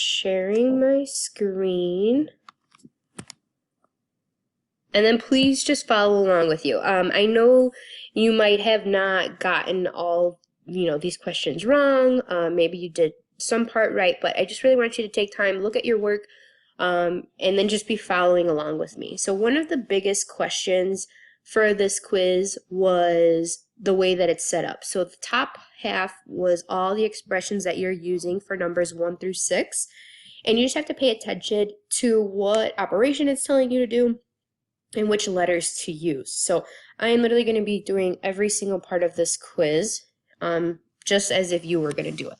sharing my screen. And then please just follow along with you. I know you might have not gotten all, these questions wrong. Maybe you did some part right, but I just really want you to take time, look at your work, and then just be following along with me. So one of the biggest questions for this quiz was the way that it's set up. So the top half was all the expressions that you're using for numbers 1 through 6, and you just have to pay attention to what operation it's telling you to do and which letters to use. So I am literally going to be doing every single part of this quiz, just as if you were going to do it.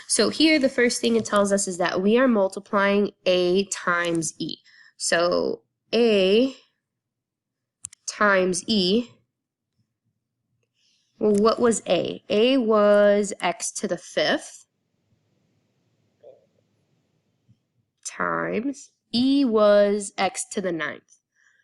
So here, the first thing it tells us is that we are multiplying A times E. So A times E, well, what was A? A was x to the 5th times E was x to the 9th.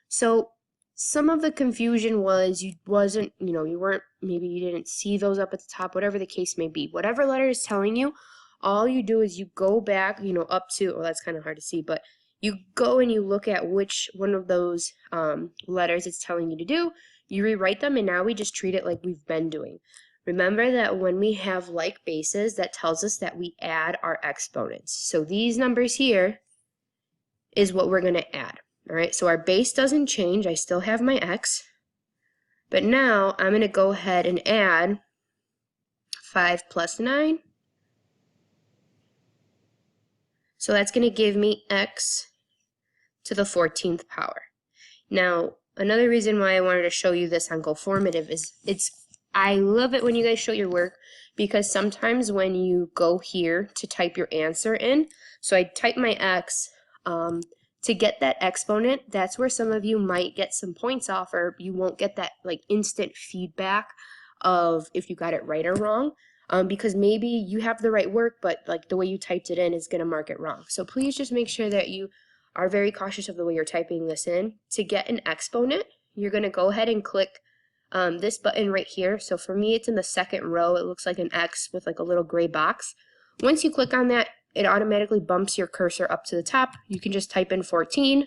So some of the confusion was you weren't, maybe you didn't see those up at the top, whatever the case may be. Whatever letter is telling you, all you do is you go back, up to, well, that's kind of hard to see, but you go and you look at which one of those letters it's telling you to do, you rewrite them, and now we just treat it like we've been doing. Remember that when we have like bases, that tells us that we add our exponents. So these numbers here is what we're going to add. All right, so our base doesn't change. I still have my x. But now I'm going to go ahead and add 5 plus 9. So that's going to give me x to the 14th power. Now, another reason why I wanted to show you this on Goformative is I love it when you guys show your work, because sometimes when you go here to type your answer in, so I type my x, to get that exponent, that's where some of you might get some points off, or you won't get that like instant feedback of if you got it right or wrong, because maybe you have the right work, but like the way you typed it in is going to mark it wrong. So please just make sure that you are very cautious of the way you're typing this in. To get an exponent, you're going to go ahead and click this button right here. So for me, it's in the second row. It looks like an X with like a little gray box. Once you click on that, it automatically bumps your cursor up to the top. You can just type in 14,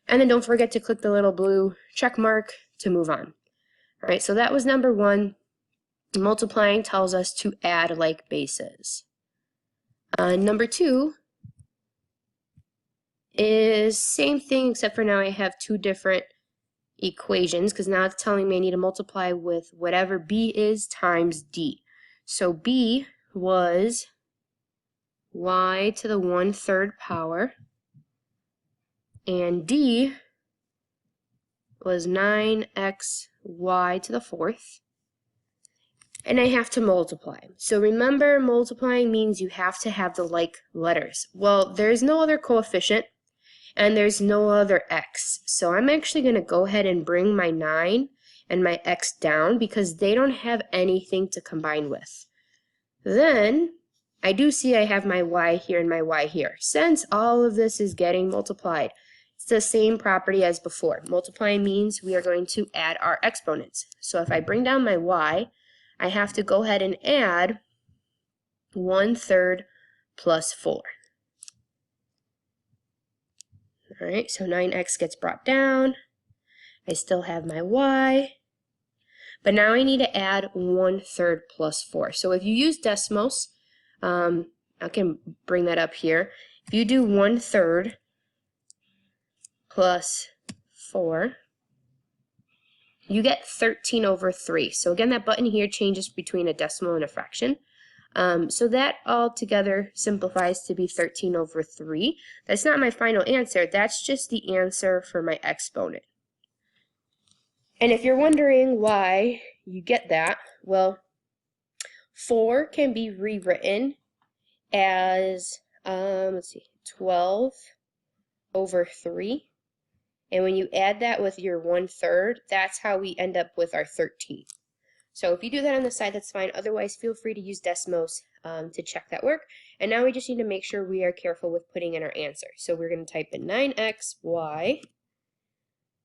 and then don't forget to click the little blue check mark to move on. All right, so that was number 1. Multiplying tells us to add like bases. Number 2 is same thing, except for now I have 2 different equations, because now it's telling me I need to multiply with whatever B is times D. So B was y to the 1/3 power, and D was 9xy to the 4th, and I have to multiply. So remember, multiplying means you have to have the like letters. Well, there's no other coefficient, and there's no other x, so I'm actually going to go ahead and bring my 9 and my x down, because they don't have anything to combine with. Then I do see I have my y here and my y here. Since all of this is getting multiplied, it's the same property as before. Multiplying means we are going to add our exponents. So if I bring down my y, I have to go ahead and add 1/3 plus 4. All right, so 9x gets brought down. I still have my y. But now I need to add 1/3 plus 4. So if you use Desmos, I can bring that up here. If you do 1/3 plus 4, you get 13/3. So again, that button here changes between a decimal and a fraction. So that all together simplifies to be 13/3. That's not my final answer. That's just the answer for my exponent. And if you're wondering why you get that, well, 4 can be rewritten as, 12/3. And when you add that with your 1/3, that's how we end up with our 13. So if you do that on the side, that's fine. Otherwise, feel free to use Desmos to check that work. And now we just need to make sure we are careful with putting in our answer. So we're going to type in 9xy.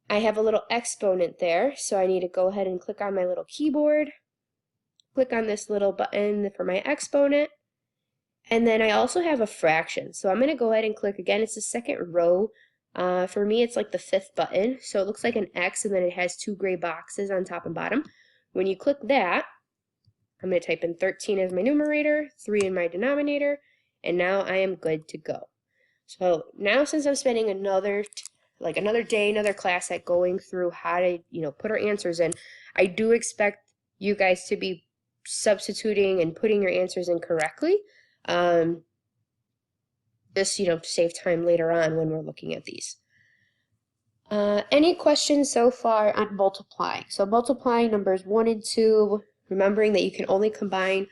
I have a little exponent there, so I need to go ahead and click on my little keyboard, click on this little button for my exponent, And then I also have a fraction. So I'm going to go ahead and click again. It's the second row. For me, it's like the 5th button. So it looks like an X, and then it has 2 gray boxes on top and bottom. When you click that, I'm going to type in 13 as my numerator, 3 in my denominator, and now I am good to go. So now, since I'm spending another day, another class at going through how to, put our answers in, I do expect you guys to be substituting and putting your answers in correctly. Just, save time later on when we're looking at these. Any questions so far on multiplying? So multiplying numbers 1 and 2, remembering that you can only combine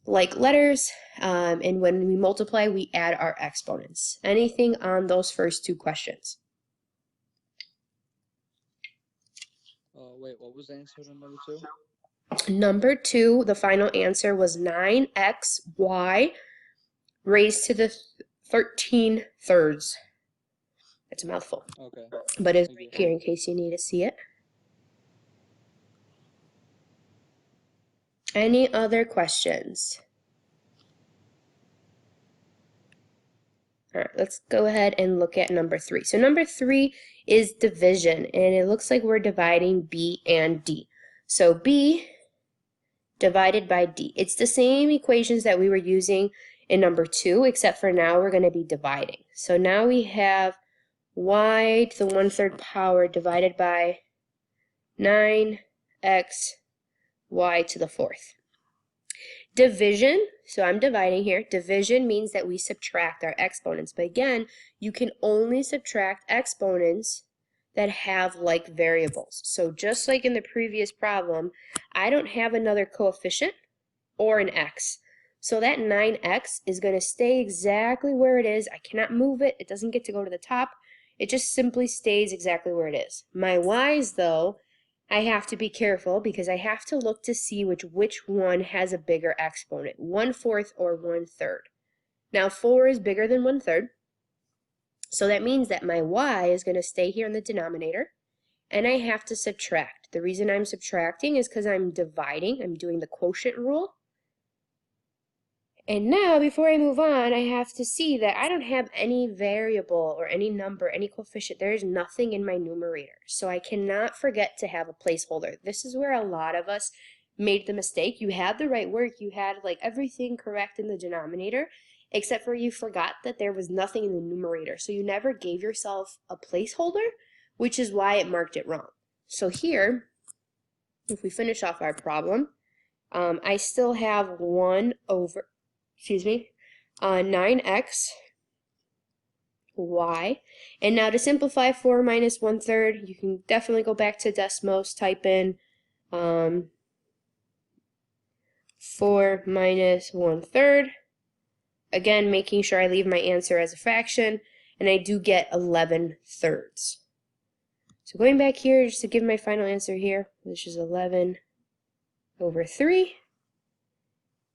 like letters, and when we multiply, we add our exponents. Anything on those first 2 questions? Wait, what was the answer to number 2? Number 2, the final answer was 9xy raised to the 13 thirds. It's a mouthful. Okay. But it's right here in case you need to see it. Any other questions? All right, let's go ahead and look at number 3. So number 3 is division, and it looks like we're dividing B and D. So B divided by D. It's the same equations that we were using in number 2, except for now we're going to be dividing. So now we have y to the 1/3 power divided by 9x y to the 4th. Division, so I'm dividing here. Division means that we subtract our exponents. But again, you can only subtract exponents that have like variables. So just like in the previous problem, I don't have another coefficient or an x. So that 9x is going to stay exactly where it is. I cannot move it. It doesn't get to go to the top. It just simply stays exactly where it is. My y's, though, I have to be careful because I have to look to see which one has a bigger exponent, 1/4 or 1/3. Now 4 is bigger than 1/3, so that means that my y is going to stay here in the denominator, and I have to subtract. The reason I'm subtracting is because I'm dividing. I'm doing the quotient rule. And now, before I move on, I have to see that I don't have any variable or any number, any coefficient. There is nothing in my numerator. So I cannot forget to have a placeholder. This is where a lot of us made the mistake. You had the right work. You had like everything correct in the denominator, except for you forgot that there was nothing in the numerator. So you never gave yourself a placeholder, which is why it marked it wrong. So here, if we finish off our problem, I still have 9x y. And now to simplify 4 minus 1/3, you can definitely go back to Desmos, type in 4 minus 1/3. Again, making sure I leave my answer as a fraction, and I do get 11 thirds. So going back here, just to give my final answer here, which is 11/3.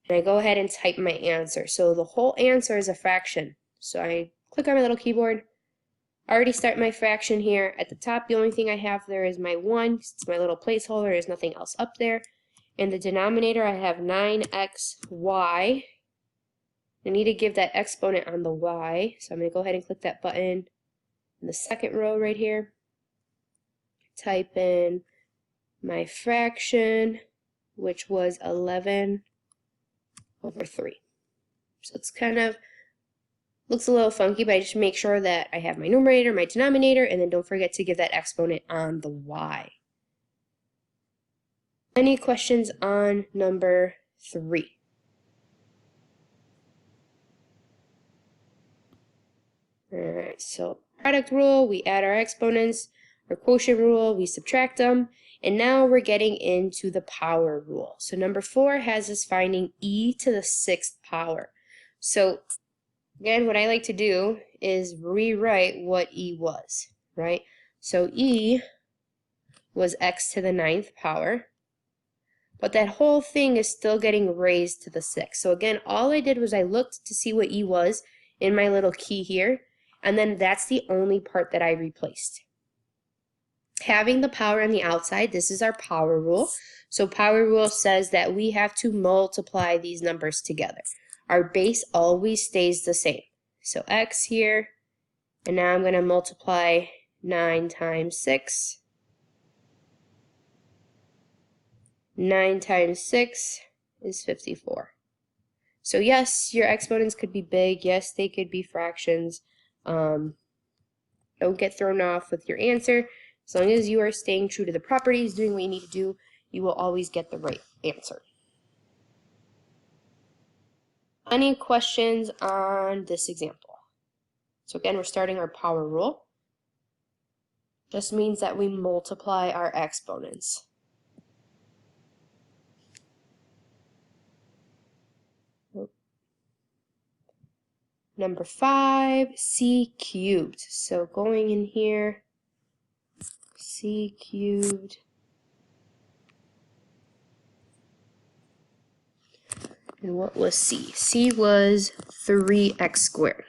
And I go ahead and type my answer. So the whole answer is a fraction. So I click on my little keyboard, already start my fraction here. At the top, the only thing I have there is my 1. It's my little placeholder. There's nothing else up there. In the denominator, I have 9xy. I need to give that exponent on the y. So I'm going to go ahead and click that button in the second row right here. Type in my fraction, which was 11/3. So it's kind of looks a little funky, but I just make sure that I have my numerator, my denominator, and then don't forget to give that exponent on the y. Any questions on number 3? Alright, so product rule, we add our exponents. Our quotient rule, we subtract them. And now we're getting into the power rule. So number 4 has us finding e to the 6th power. So again, what I like to do is rewrite what e was, right? So e was x to the 9th power, but that whole thing is still getting raised to the 6th. So again, all I did was I looked to see what e was in my little key here, and then that's the only part that I replaced. Having the power on the outside, this is our power rule. So power rule says that we have to multiply these numbers together. our base always stays the same. So x here, and now I'm going to multiply 9 times 6. 9 times 6 is 54. So yes, your exponents could be big. Yes, they could be fractions. Don't get thrown off with your answer. As long as you are staying true to the properties, doing what you need to do, you will always get the right answer. Any questions on this example? So again, we're starting our power rule. Just means that we multiply our exponents. Number 5, c cubed. So going in here, c cubed. And what was c? C was 3x squared.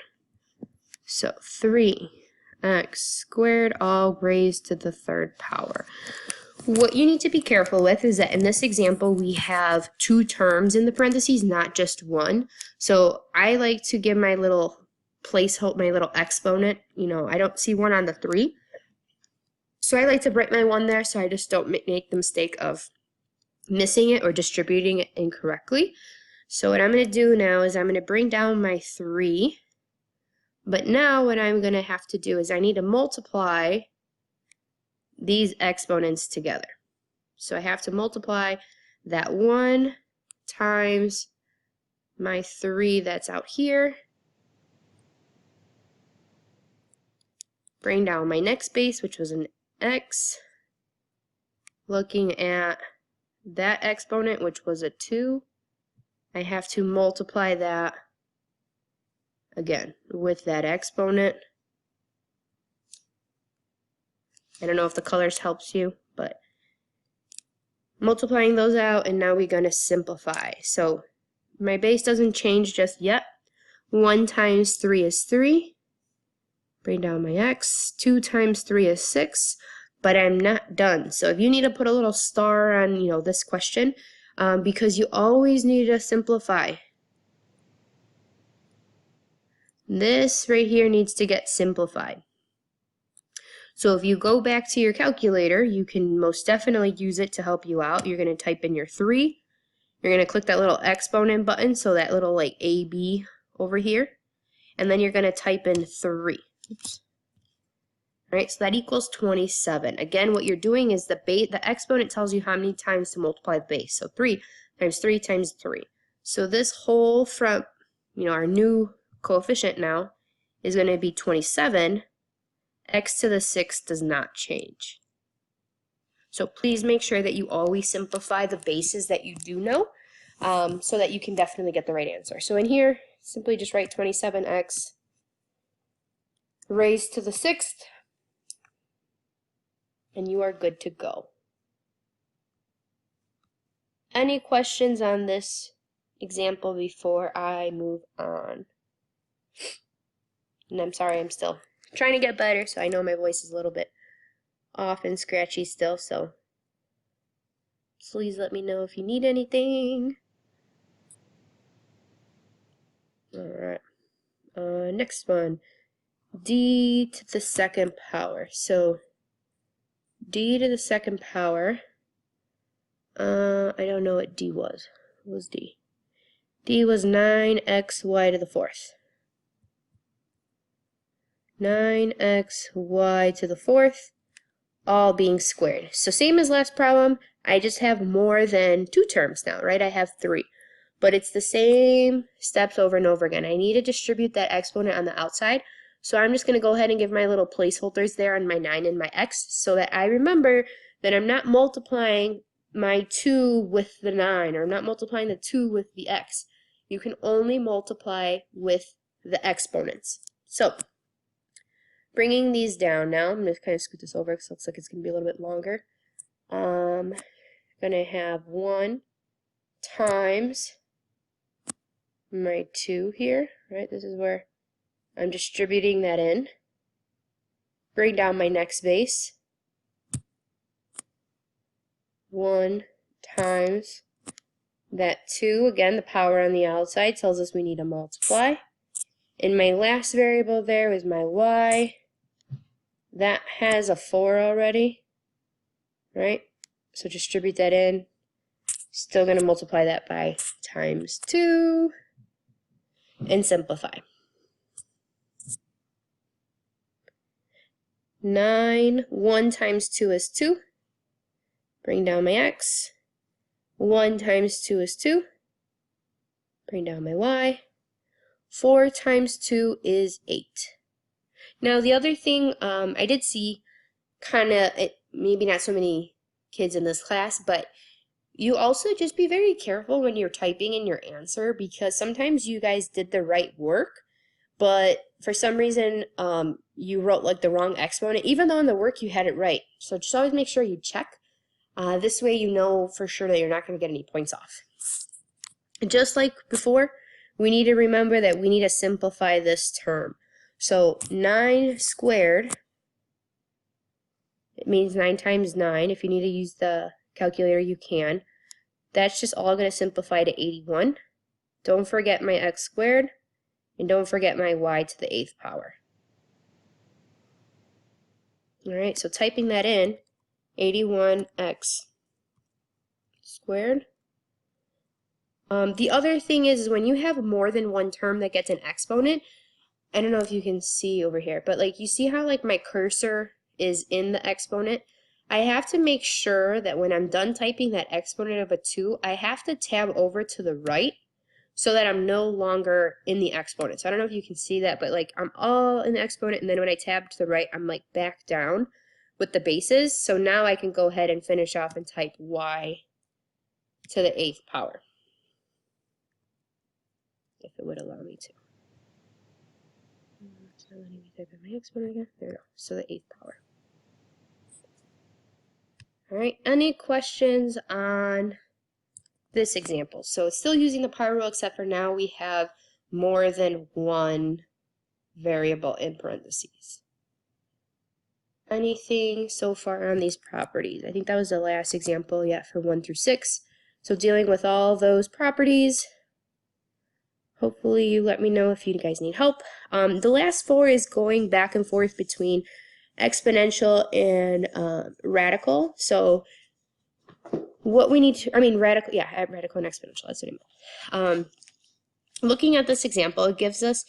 So 3x squared all raised to the third power. What you need to be careful with is that in this example we have 2 terms in the parentheses, not just one. So I like to give my little placeholder, my little exponent, I don't see 1 on the 3. So I like to write my 1 there so I just don't make the mistake of missing it or distributing it incorrectly. So what I'm going to do now is I'm going to bring down my 3. But now what I'm going to have to do is I need to multiply these exponents together. So I have to multiply that 1 times my 3 that's out here. Bring down my next base, which was an x. Looking at that exponent, which was a 2, I have to multiply that again with that exponent. I don't know if the colors helps you, but multiplying those out, and now we're going to simplify. So my base doesn't change just yet. 1 times 3 is 3. Bring down my x. 2 times 3 is 6. But I'm not done. So if you need to put a little star on, this question, because you always need to simplify. This right here needs to get simplified. So if you go back to your calculator, you can most definitely use it to help you out. You're going to type in your 3. You're going to click that little exponent button, so that little like AB over here. And then you're going to type in 3. Oops. All right, so that equals 27. Again, what you're doing is the exponent tells you how many times to multiply the base. So 3 times 3 times 3. So this whole from, our new coefficient now is going to be 27. X to the 6 does not change. So please make sure that you always simplify the bases that you do know, so that you can definitely get the right answer. So in here, simply just write 27x raised to the 6th, and you are good to go. Any questions on this example before I move on? And I'm sorry, I'm still trying to get better, so I know my voice is a little bit off and scratchy still, so please let me know if you need anything. Alright, next one, d to the 2nd power. So d to the 2nd power, I don't know what d was. What was d? D was 9xy to the 4th. 9xy to the 4th, all being squared. So same as last problem, I just have more than 2 terms now, right? I have 3. But it's the same steps over and over again. I need to distribute that exponent on the outside. So I'm just going to go ahead and give my little placeholders there on my 9 and my x so that I remember that I'm not multiplying my 2 with the 9, or I'm not multiplying the 2 with the x. You can only multiply with the exponents. So bringing these down now, I'm going to kind of scoot this over because it looks like it's going to be a little bit longer. I'm going to have 1 times my 2 here, right? This is where I'm distributing that in. Bring down my next base. 1 times That 2, again, the power on the outside tells us we need to multiply. And my last variable there is my y. That has a 4 already, right? So distribute that in. Still going to multiply that by times 2 and simplify. 9, 1 times 2 is 2. Bring down my x. 1 times 2 is 2. Bring down my y. 4 times 2 is 8. Now the other thing I did see, maybe not so many kids in this class, but you also just be very careful when you're typing in your answer, because sometimes you guys did the right work, but for some reason you wrote like the wrong exponent, even though in the work you had it right. So just always make sure you check. This way you know for sure that you're not going to get any points off. Just like before, we need to remember that we need to simplify this term. So 9 squared, it means 9 times 9. If you need to use the calculator, you can. That's just all going to simplify to 81. Don't forget my x squared, and don't forget my y to the 8th power. Alright, so typing that in, 81x squared. The other thing is when you have more than one term that gets an exponent, I don't know if you can see over here, but like you see how like my cursor is in the exponent? I have to make sure that when I'm done typing that exponent of a 2, I have to tab over to the right so that I'm no longer in the exponent. So I don't know if you can see that, but like I'm all in the exponent, and then when I tab to the right, I'm like back down with the bases. So now I can go ahead and finish off and type y to the 8th power, if it would allow me to. So let me type in my exponent again. There we go. So the 8th power. All right, any questions on this example? So it's still using the power rule, except for now we have more than one variable in parentheses. Anything so far on these properties? I think that was the last example yet for 1 through 6. So dealing with all those properties, hopefully you let me know if you guys need help. The last 4 is going back and forth between exponential and radical. So what we need to, radical, yeah, radical and exponential, that's what I mean. Looking at this example, it gives us,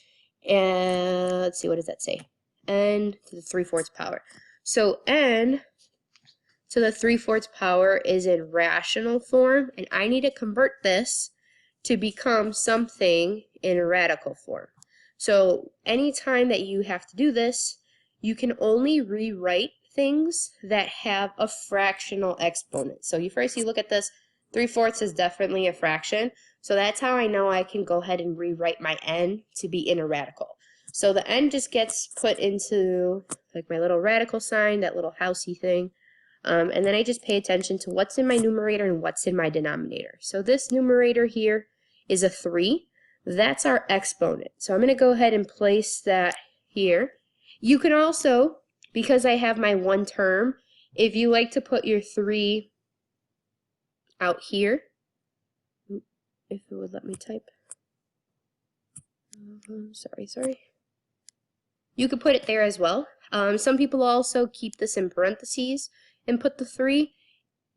let's see, what does that say? N to the 3/4 power. So n to the 3/4 power is in rational form, and I need to convert this to become something in radical form. So anytime that you have to do this, you can only rewrite things that have a fractional exponent. So you look at this, 3/4 is definitely a fraction. So that's how I know I can go ahead and rewrite my n to be in a radical. So the n just gets put into like my little radical sign, that little housey thing. And then I just pay attention to what's in my numerator and what's in my denominator. So this numerator here is a 3. That's our exponent. So I'm going to go ahead and place that here. You can also, because I have my one term, if you like to put your 3 out here, if it would let me type. Sorry. You could put it there as well. Some people also keep this in parentheses and put the 3.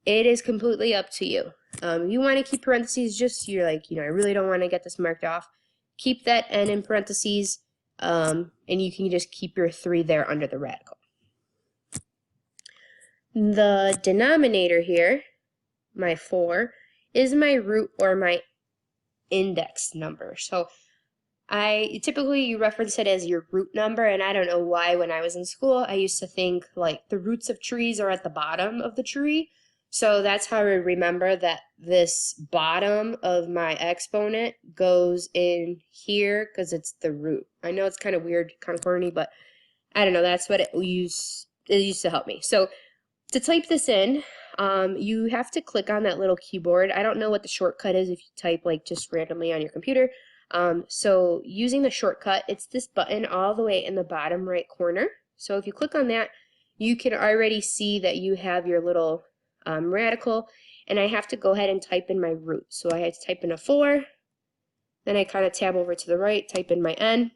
It is completely up to you. You want to keep parentheses, just you're like, I really don't want to get this marked off. Keep that n in parentheses, and you can just keep your 3 there under the radical. The denominator here, my 4, is my root or my index number. So typically you reference it as your root number, and I don't know why when I was in school I used to think like the roots of trees are at the bottom of the tree. So that's how I remember that this bottom of my exponent goes in here because it's the root. I know it's kind of weird, kind of corny, but I don't know, that's what it used to help me. So to type this in, you have to click on that little keyboard. I don't know what the shortcut is if you type like just randomly on your computer. So using the shortcut, it's this button all the way in the bottom right corner. So if you click on that, you can already see that you have your little radical, and I have to go ahead and type in my root. So I had to type in a 4, then I kind of tab over to the right, type in my n,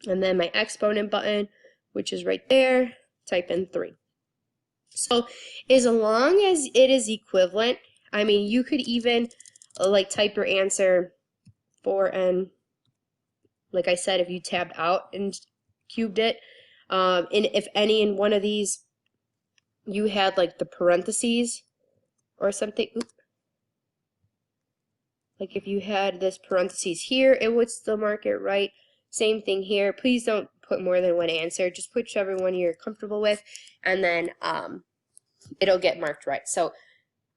and then my exponent button, which is right there, type in 3. So as long as it is equivalent, I mean, you could even like type your answer 4n, like I said, if you tabbed out and cubed it, and if any in one of these you had like the parentheses or something, like if you had this parentheses here, it would still mark it right. Same thing here. Please don't put more than one answer. Just put whichever one you're comfortable with, and then it'll get marked right. So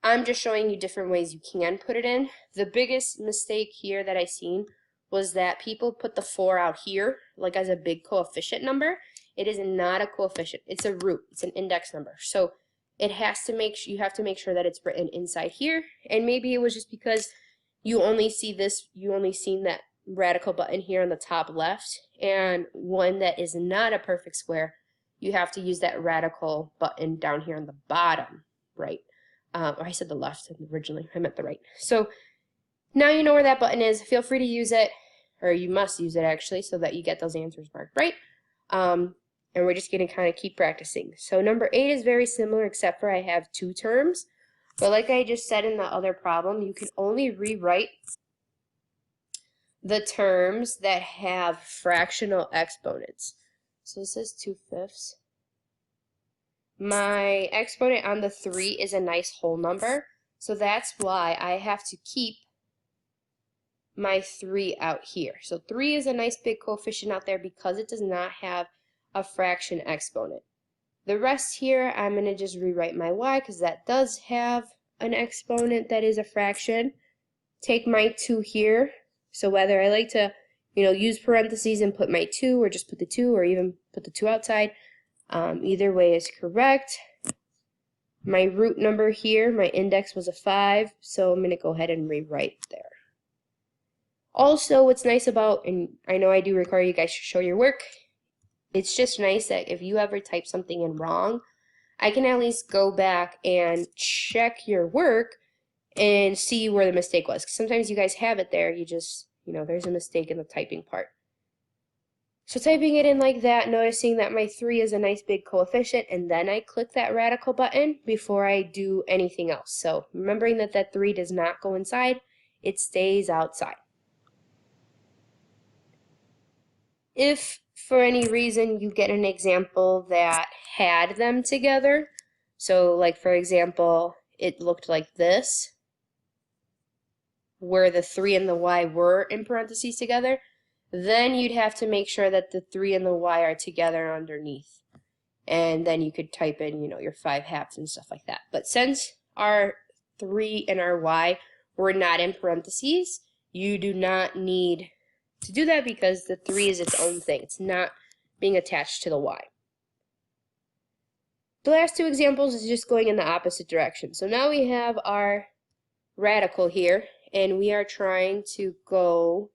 I'm just showing you different ways you can put it in. The biggest mistake here that I seen was that people put the 4 out here, like as a big coefficient number. It is not a coefficient. It's a root. It's an index number. So it has to you have to make sure that it's written inside here. And maybe it was just because you only see this, you only seen that radical button here on the top left, and one that is not a perfect square, you have to use that radical button down here on the bottom right. I said the left originally, I meant the right. So now you know where that button is. Feel free to use it, or you must use it actually, so that you get those answers marked right. And we're just going to kind of keep practicing. So number 8 is very similar, except for I have 2 terms. But like I just said in the other problem, you can only rewrite the terms that have fractional exponents. So this is 2/5. My exponent on the 3 is a nice whole number, so that's why I have to keep my 3 out here. So 3 is a nice big coefficient out there because it does not have a fraction exponent. The rest here, I'm going to just rewrite my y because that does have an exponent that is a fraction. Take my 2 here. So whether I like to, use parentheses and put my 2, or just put the 2, or even put the 2 outside, either way is correct. My root number here, my index was a 5, so I'm going to go ahead and rewrite there. Also, what's nice about, and I know I do require you guys to show your work, it's just nice that if you ever type something in wrong, I can at least go back and check your work and see where the mistake was. 'Cause sometimes you guys have it there, you just, there's a mistake in the typing part. So typing it in like that, noticing that my 3 is a nice big coefficient, and then I click that radical button before I do anything else. So remembering that that 3 does not go inside, it stays outside. If for any reason you get an example that had them together, so like for example, it looked like this, where the 3 and the y were in parentheses together, then you'd have to make sure that the 3 and the y are together underneath. And then you could type in, your 5/2 and stuff like that. But since our 3 and our y were not in parentheses, you do not need to do that because the 3 is its own thing. It's not being attached to the y. The last 2 examples is just going in the opposite direction. So now we have our radical here, and we are trying to go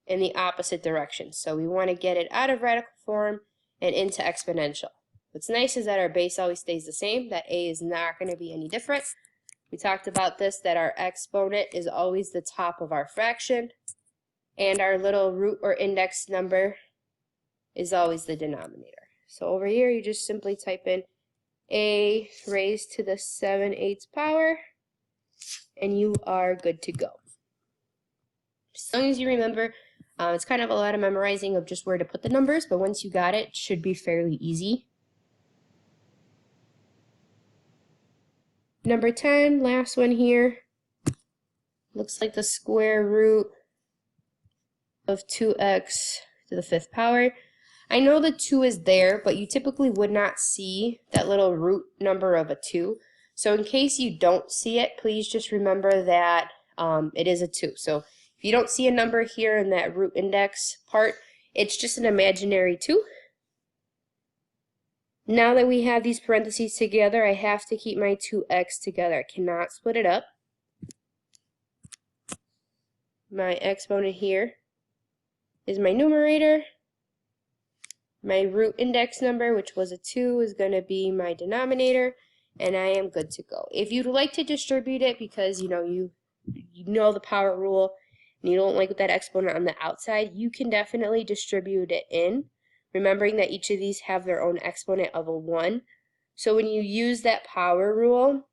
in the opposite direction. So we want to get it out of radical form and into exponential. What's nice is that our base always stays the same, that a is not going to be any different. We talked about this, that our exponent is always the top of our fraction, and our little root or index number is always the denominator. So over here, you just simply type in a raised to the 7/8 power, and you are good to go. As long as you remember, it's kind of a lot of memorizing of just where to put the numbers, but once you got it, it should be fairly easy. Number 10, last one here, looks like the square root of 2x to the 5th power. I know the 2 is there, but you typically would not see that little root number of a 2. So in case you don't see it, please just remember that it is a 2. So if you don't see a number here in that root index part, it's just an imaginary 2. Now that we have these parentheses together, I have to keep my 2x together. I cannot split it up. My exponent here is my numerator. My root index number, which was a 2, is going to be my denominator. and I am good to go. If you'd like to distribute it because you know the power rule and you don't like that exponent on the outside, you can definitely distribute it in, remembering that each of these have their own exponent of a 1. So when you use that power rule,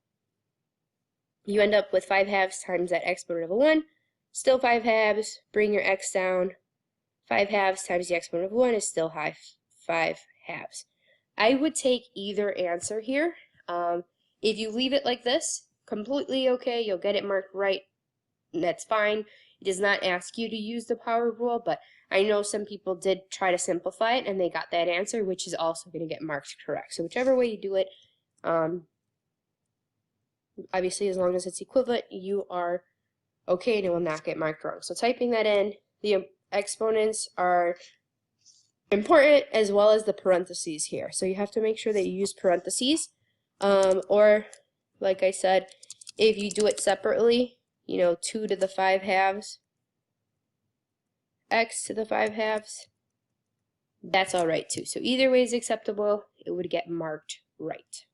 you end up with 5/2 times that exponent of a 1, still 5/2, bring your x down, 5/2 times the exponent of 1 is still 5/2. I would take either answer here. If you leave it like this, completely okay, you'll get it marked right, and that's fine. It does not ask you to use the power rule, but I know some people did try to simplify it and they got that answer, which is also going to get marked correct. So whichever way you do it, obviously as long as it's equivalent, you are okay and it will not get marked wrong. So typing that in, the exponents are important as well as the parentheses here. So you have to make sure that you use parentheses, or like I said, if you do it separately, 2 to the 5/2, x to the 5/2, that's all right too. So either way is acceptable. It would get marked right.